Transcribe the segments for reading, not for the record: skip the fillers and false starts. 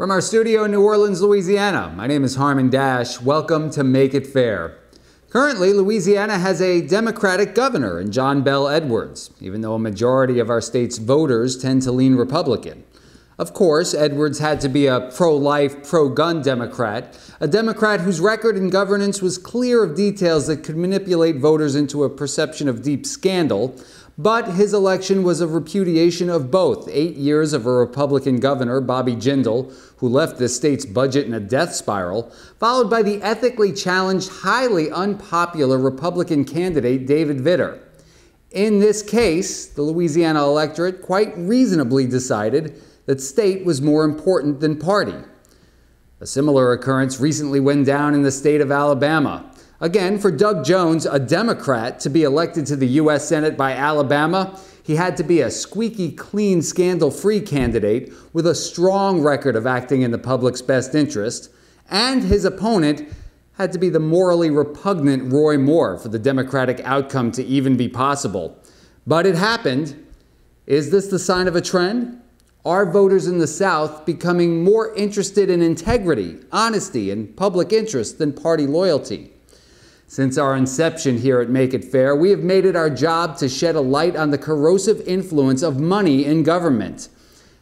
From our studio in New Orleans, Louisiana, my name is Harmon Dash. Welcome to Make It Fair. Currently, Louisiana has a Democratic governor in John Bel Edwards, even though a majority of our state's voters tend to lean Republican. Of course, Edwards had to be a pro-life, pro-gun Democrat, a Democrat whose record in governance was clear of details that could manipulate voters into a perception of deep scandal. But his election was a repudiation of both 8 years of a Republican governor, Bobby Jindal, who left the state's budget in a death spiral, followed by the ethically challenged, highly unpopular Republican candidate, David Vitter. In this case, the Louisiana electorate quite reasonably decided that state was more important than party. A similar occurrence recently went down in the state of Alabama. Again, for Doug Jones, a Democrat, to be elected to the U.S. Senate by Alabama, he had to be a squeaky clean, scandal-free candidate with a strong record of acting in the public's best interest, and his opponent had to be the morally repugnant Roy Moore for the Democratic outcome to even be possible. But it happened. Is this the sign of a trend? Are voters in the South becoming more interested in integrity, honesty, and public interest than party loyalty? Since our inception here at Make It Fair, we have made it our job to shed a light on the corrosive influence of money in government,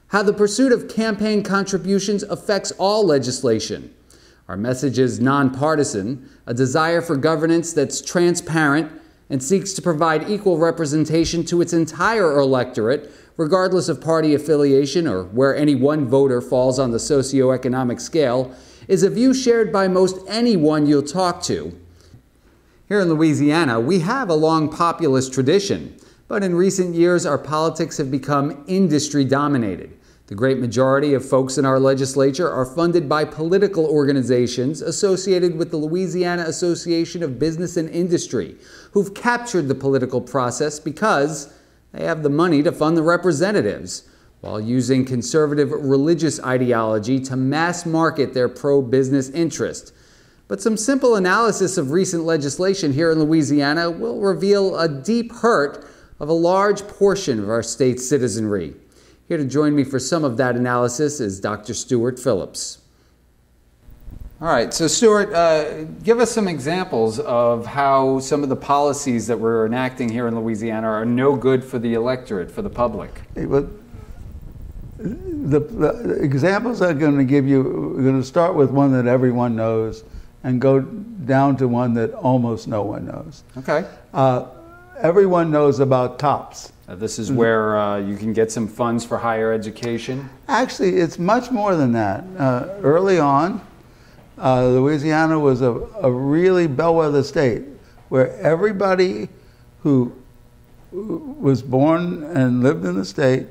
how the pursuit of campaign contributions affects all legislation. Our message is nonpartisan, a desire for governance that's transparent and seeks to provide equal representation to its entire electorate, regardless of party affiliation or where any one voter falls on the socioeconomic scale, is a view shared by most anyone you'll talk to. Here in Louisiana, we have a long populist tradition, but in recent years, our politics have become industry-dominated. The great majority of folks in our legislature are funded by political organizations associated with the Louisiana Association of Business and Industry, who've captured the political process because they have the money to fund the representatives, while using conservative religious ideology to mass market their pro-business interest. But some simple analysis of recent legislation here in Louisiana will reveal a deep hurt of a large portion of our state's citizenry. Here to join me for some of that analysis is Dr. Stuart Phillips. All right, so Stuart, give us some examples of how some of the policies that we're enacting here in Louisiana are no good for the electorate, for the public. The examples I'm going to give you, we're going to start with one that everyone knows and go down to one that almost no one knows. Okay. Everyone knows about TOPS. This is where you can get some funds for higher education? Actually, it's much more than that. Early on, Louisiana was a really bellwether state where everybody who was born and lived in the state,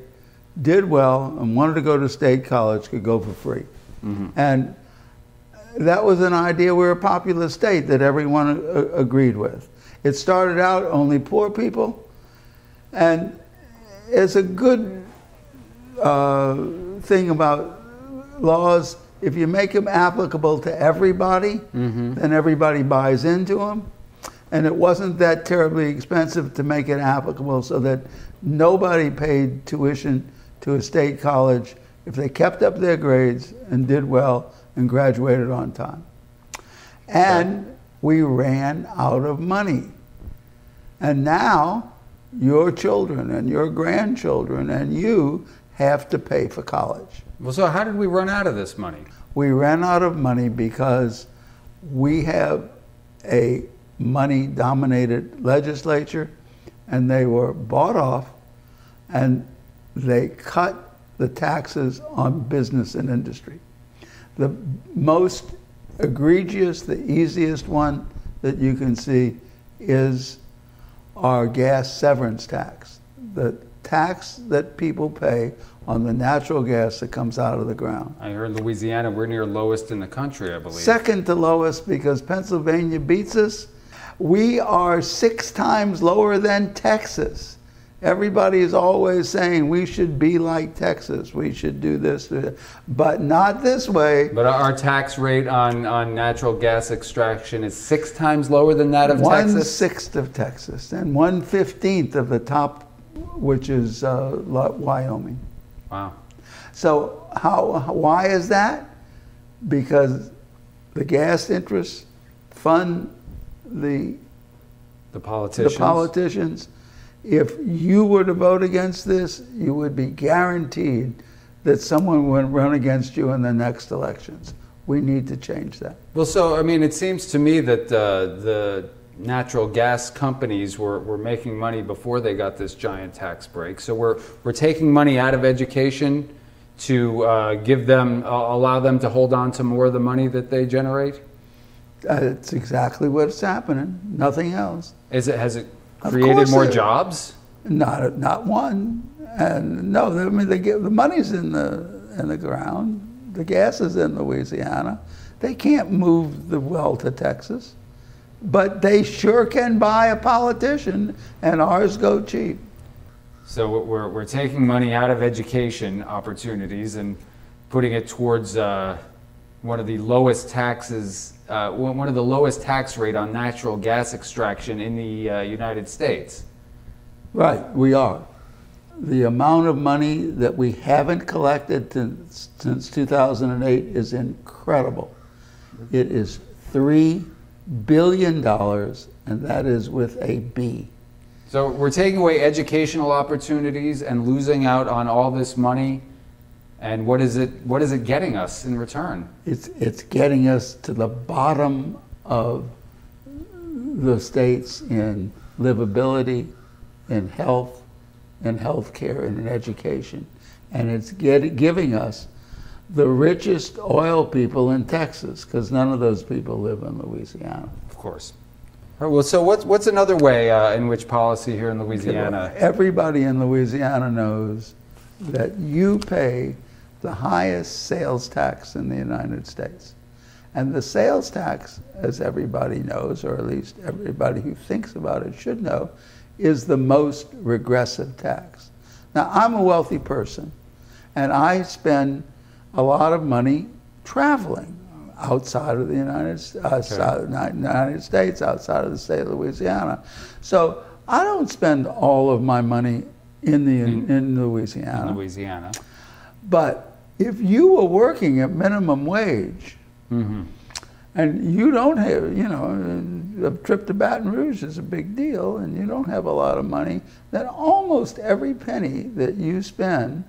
did well, and wanted to go to state college could go for free. Mm-hmm. And that was an idea. We were a populous state that everyone agreed with. It started out only poor people, and it's a good thing about laws. If you make them applicable to everybody, then everybody buys into them. And it wasn't that terribly expensive to make it applicable so that nobody paid tuition to a state college if they kept up their grades and did well and graduated on time. And we ran out of money. And now your children and your grandchildren and you have to pay for college. Well, so how did we run out of this money? We ran out of money because we have a money-dominated legislature, and they were bought off, and they cut the taxes on business and industry. The most egregious, the easiest one that you can see is our gas severance tax, the tax that people pay on the natural gas that comes out of the ground. I heard Louisiana, we're near lowest in the country, I believe. Second to lowest because Pennsylvania beats us. We are 6 times lower than Texas. Everybody is always saying we should be like Texas, we should do this, but not this way. But our tax rate on natural gas extraction is 6 times lower than that of Texas? 1/6 of Texas and 1/15 of the top, which is Wyoming. Wow. So Why is that? Because the gas interests fund the politicians. If you were to vote against this, you would be guaranteed that someone would run against you in the next elections. We need to change that. Well, so, I mean, it seems to me that the natural gas companies were making money before they got this giant tax break. So we're taking money out of education to allow them to hold on to more of the money that they generate? It's exactly what's happening. Nothing else. Has it created more jobs? Not one. And no, I mean the money's in the ground. The gas is in Louisiana. They can't move the well to Texas, but they sure can buy a politician, and ours go cheap. So we're taking money out of education opportunities and putting it towards one of the lowest taxes, one of the lowest tax rate on natural gas extraction in the United States. Right, we are. The amount of money that we haven't collected since 2008 is incredible. It is $3 billion, and that is with a B. So we're taking away educational opportunities and losing out on all this money. And what is it getting us in return? It's getting us to the bottom of the states in livability, in health, in healthcare, and in education. And it's giving us the richest oil people in Texas, because none of those people live in Louisiana. Of course. All right, well, so what's another way in which policy here in Louisiana? Everybody in Louisiana knows that you pay the highest sales tax in the United States. And the sales tax, as everybody knows, or at least everybody who thinks about it should know, is the most regressive tax. Now, I'm a wealthy person, and I spend a lot of money traveling outside of the United States, outside of the state of Louisiana. So I don't spend all of my money in Louisiana. In Louisiana. But if you were working at minimum wage, and you don't have, a trip to Baton Rouge is a big deal, and you don't have a lot of money, then almost every penny that you spend,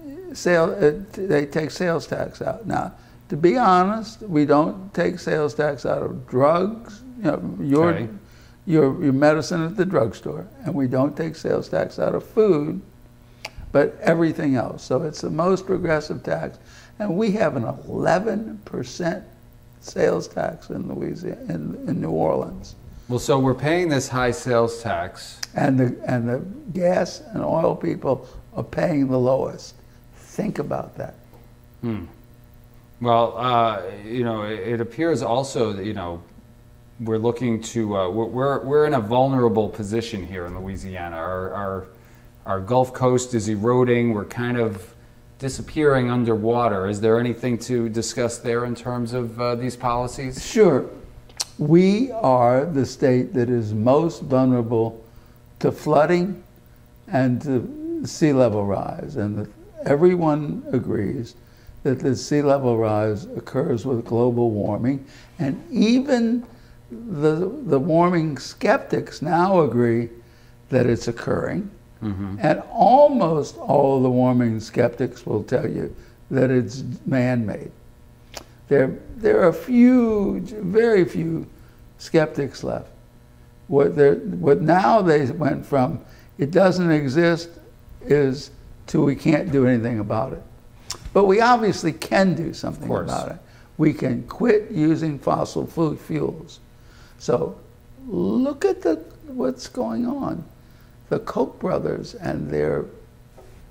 they take sales tax out. Now, to be honest, we don't take sales tax out of drugs, your medicine at the drugstore, and we don't take sales tax out of food, but everything else. So it's the most regressive tax, and we have an 11% sales tax in Louisiana, in New Orleans. Well, so we're paying this high sales tax, and the gas and oil people are paying the lowest. Think about that. Well, it appears also that we're looking to we're in a vulnerable position here in Louisiana. Our Gulf Coast is eroding. We're kind of disappearing underwater. Is there anything to discuss there in terms of these policies? Sure. We are the state that is most vulnerable to flooding and to sea level rise, and everyone agrees that the sea level rise occurs with global warming, and even the warming skeptics now agree that it's occurring. And almost all of the warming skeptics will tell you that it's man-made. There are very few skeptics left. What now they went from it doesn't exist is to we can't do anything about it. But we obviously can do something about it. We can quit using fossil fuels. So look at what's going on. The Koch brothers and their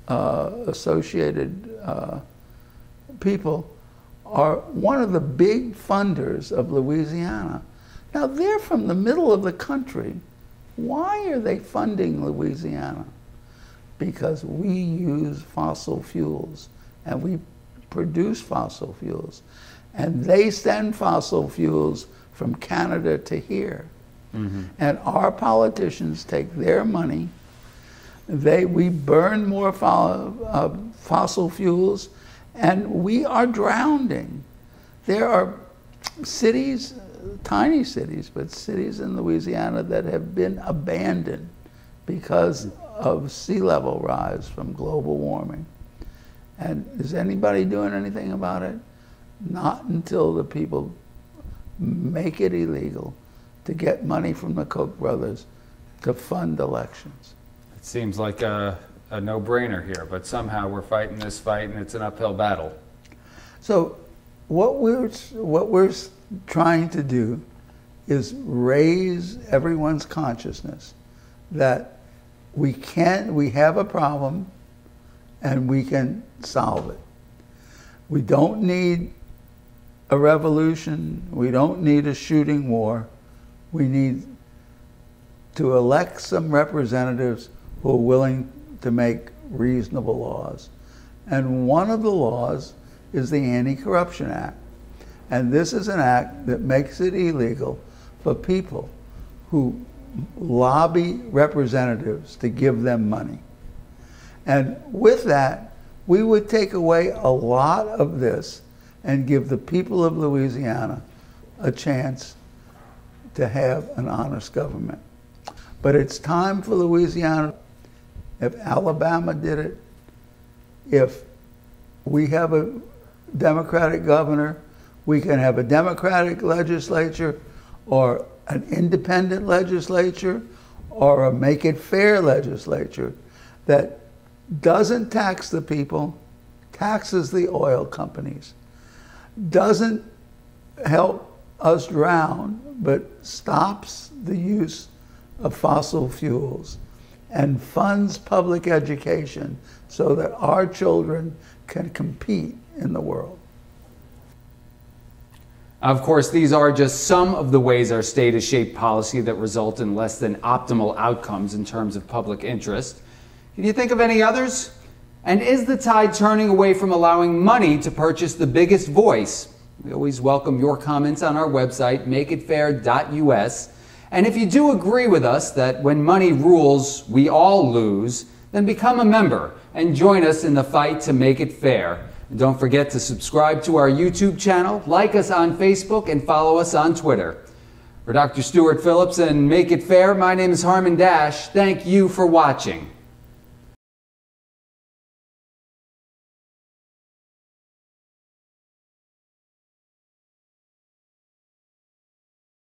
associated people are one of the big funders of Louisiana. Now, they're from the middle of the country. Why are they funding Louisiana? Because we use fossil fuels, and we produce fossil fuels. And they send fossil fuels from Canada to here. And our politicians take their money. We burn more fossil fuels, and we are drowning. There are cities, tiny cities, but cities in Louisiana that have been abandoned because of sea level rise from global warming. And is anybody doing anything about it? Not until the people make it illegal to get money from the Koch brothers to fund elections. It seems like a no-brainer here, but somehow we're fighting this fight and it's an uphill battle. So what we're trying to do is raise everyone's consciousness that we have a problem and we can solve it. We don't need a revolution. We don't need a shooting war. We need to elect some representatives who are willing to make reasonable laws. And one of the laws is the Anti-Corruption Act. And this is an act that makes it illegal for people who lobby representatives to give them money. And with that, we would take away a lot of this and give the people of Louisiana a chance to have an honest government. But it's time for Louisiana. If Alabama did it, if we have a Democratic governor, we can have a Democratic legislature or an independent legislature or a make it fair legislature that doesn't tax the people, taxes the oil companies, doesn't help us drown, but stops the use of fossil fuels and funds public education so that our children can compete in the world. Of course, these are just some of the ways our state has shaped policy that result in less than optimal outcomes in terms of public interest. Can you think of any others? And is the tide turning away from allowing money to purchase the biggest voice? We always welcome your comments on our website, makeitfair.us. And if you do agree with us that when money rules, we all lose, then become a member and join us in the fight to make it fair. And don't forget to subscribe to our YouTube channel, like us on Facebook, and follow us on Twitter. For Dr. Stuart Phillips and Make It Fair, my name is Harmon Dash. Thank you for watching.